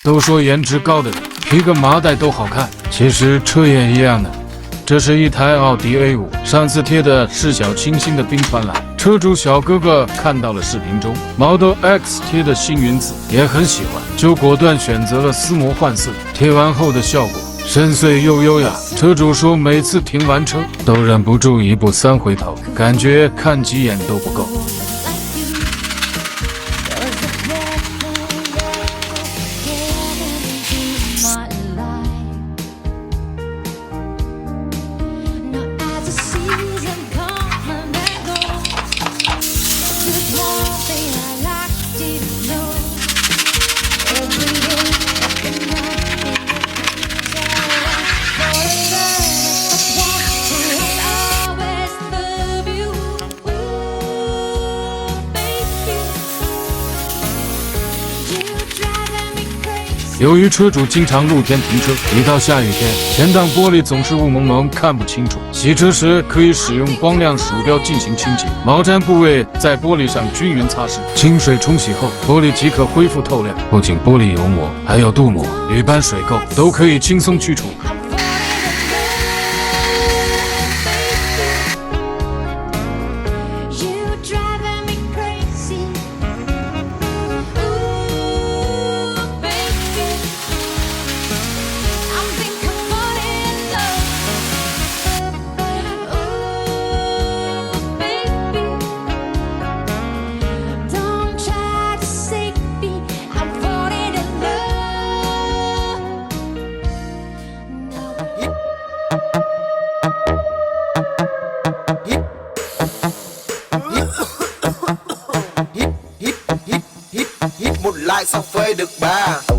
都说颜值高的人披个麻袋都好看，其实车也一样的。这是一台奥迪 A5， 上次贴的是小清新的冰川蓝，车主小哥哥看到了视频中 Model X 贴的星云紫，也很喜欢，就果断选择了丝膜换色。贴完后的效果深邃又优雅，车主说每次停完车都忍不住1步3回头，感觉看几眼都不够。由于车主经常露天停车，一到下雨天，前挡玻璃总是雾蒙蒙，看不清楚。洗车时可以使用光亮鼠标进行清洁，毛毡部位在玻璃上均匀擦拭，清水冲洗后，玻璃即可恢复透亮。不仅玻璃油膜，还有镀膜、铝箔、水垢都可以轻松去除。Hít một like xong phơi được bà.